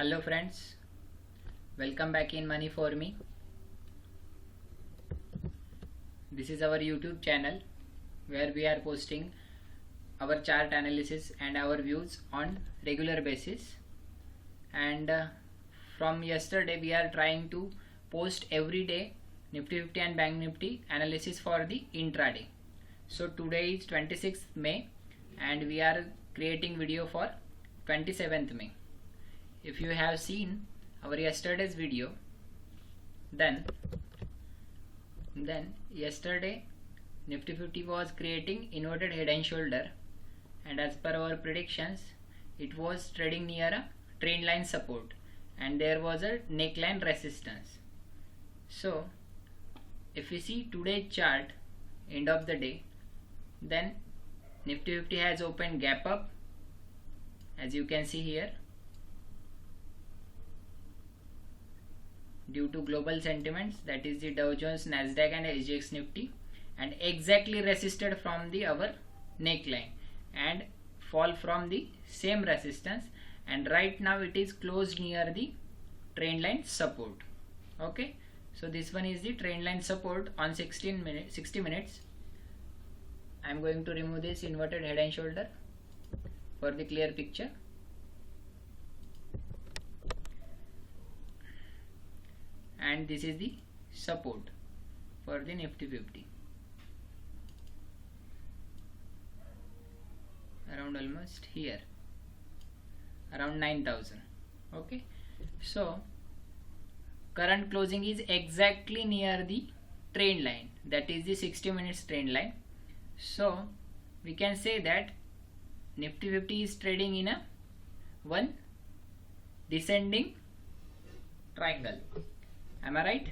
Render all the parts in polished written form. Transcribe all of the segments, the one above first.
Hello friends, welcome back in Money for Me. This is our YouTube channel where we are posting our chart analysis and our views on regular basis. And from yesterday we are trying to post every day Nifty 50 and Bank Nifty analysis for the intraday. So today is 26th May and we are creating video for 27th May. If you have seen our yesterday's video, then yesterday Nifty 50 was creating inverted head and shoulder, and as per our predictions it was trading near a trend line support and there was a neckline resistance. So if we see today's chart end of the day, then Nifty 50 has opened gap up, as you can see here, due to global sentiments, that is the Dow Jones, Nasdaq and SGX Nifty, and exactly resisted from the our neckline and fall from the same resistance, and right now it is closed near the trend line support. Okay, so this one is the trend line support on 60 minutes. I am going to remove this inverted head and shoulder for the clear picture. And this is the support for the Nifty 50, around almost here, around 9,000. Okay, so current closing is exactly near the trend line, that is the 60 minutes trend line. So we can say that Nifty 50 is trading in a one descending triangle. Am I right?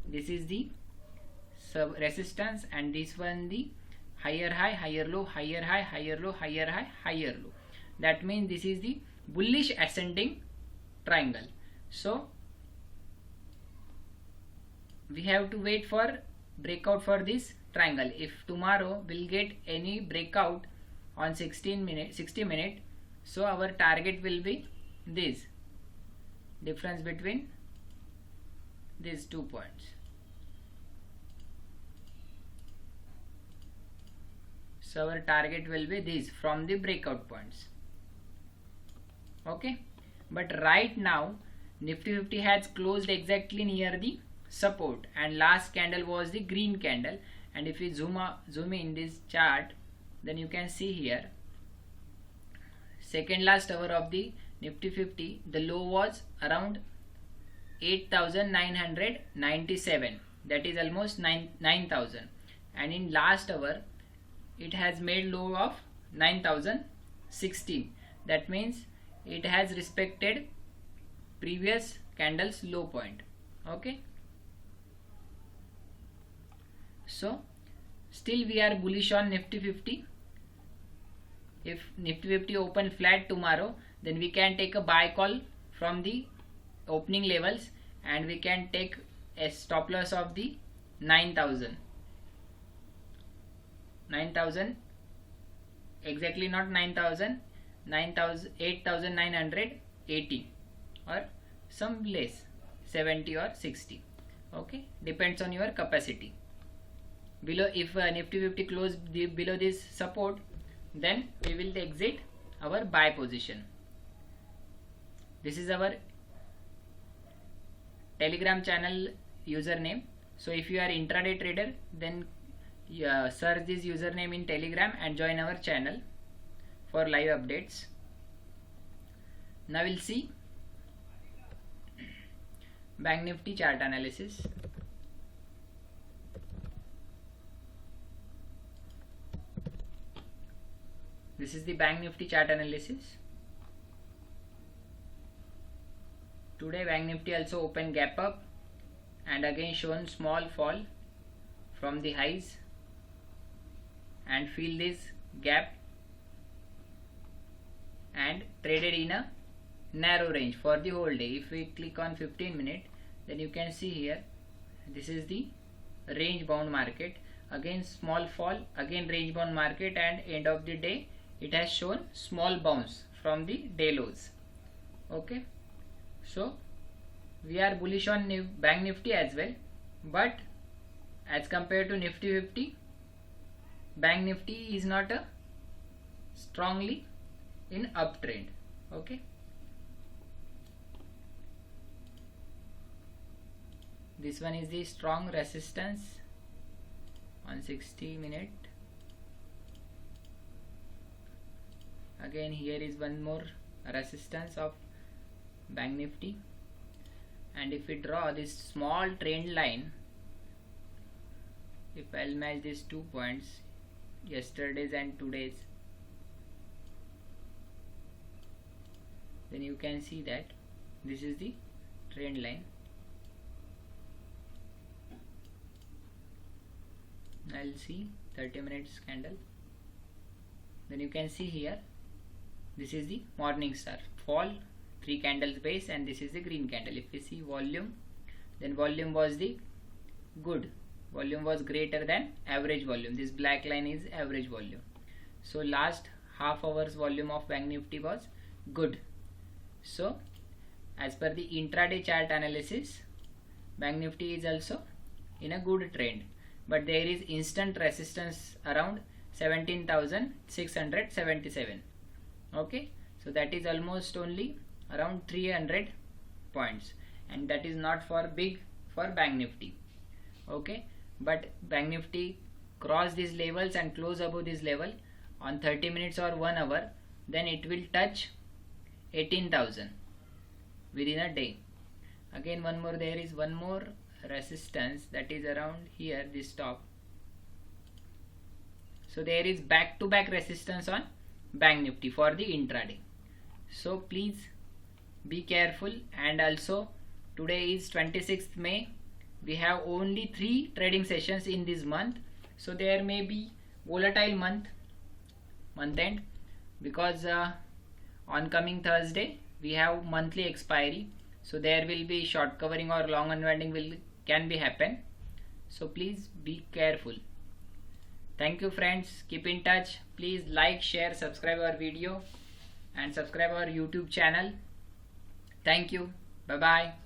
This is the sub resistance and this one the higher high, higher low, higher high, higher low, higher high, higher low. That means this is the bullish ascending triangle. So we have to wait for breakout for this triangle. If tomorrow we'll get any breakout on 60 minute, so our target will be this difference between these 2 points. So our target will be this from the breakout points. Okay, but right now Nifty 50 has closed exactly near the support and last candle was the green candle. And if we zoom in this chart, then you can see here second last hour of the Nifty 50, the low was around 8,997, that is almost 9,000, and in last hour it has made low of 9,016. That means it has respected previous candle's low point. Okay, so still we are bullish on Nifty 50. If Nifty 50 open flat tomorrow, then we can take a buy call from the opening levels and we can take a stop loss of the 9,000, exactly not 9,000, 8,980 or some less, 70 or 60. Okay, depends on your capacity. Below, if Nifty 50 close below this support, then we will exit our buy position. This is our Telegram channel username. So if you are intraday trader, then search this username in Telegram and join our channel for live updates. Now we'll see Bank Nifty chart analysis. This is the Bank Nifty chart analysis. Today Bank Nifty also opened gap up and again shown small fall from the highs and fill this gap and traded in a narrow range for the whole day. If we click on 15 minute, then you can see here this is the range bound market, again small fall, again range bound market, and end of the day it has shown small bounce from the day lows. Okay, So we are bullish on Bank Nifty as well, but as compared to Nifty 50, Bank Nifty is not a strongly in uptrend. Okay, this one is the strong resistance on 60 minute. Again here is one more resistance of Bank Nifty, and if we draw this small trend line, if I'll match these 2 points, yesterday's and today's, then you can see that this is the trend line. I'll see 30 minutes candle. Then you can see here, this is the morning star fall, 3 candles base, and this is the green candle. If we see volume, then volume was the good, volume was greater than average volume. This black line is average volume. So last half hour's volume of Bank Nifty was good. So as per the intraday chart analysis, Bank Nifty is also in a good trend, but there is instant resistance around 17,677. Okay, so that is almost only around 300 points, and that is not for big for Bank Nifty. Okay, but Bank Nifty cross these levels and close above this level on 30 minutes or 1 hour, then it will touch 18,000 within a day. Again one more, there is one more resistance that is around here, this top. So there is back to back resistance on Bank Nifty for the intraday. So please be careful. And also today is 26th May. We have only 3 trading sessions in this month, so there may be volatile month end, because on coming Thursday we have monthly expiry, so there will be short covering or long unwinding can be happen. So please be careful. Thank you friends, keep in touch. Please like, share, subscribe our video and subscribe our YouTube channel. Thank you. Bye bye.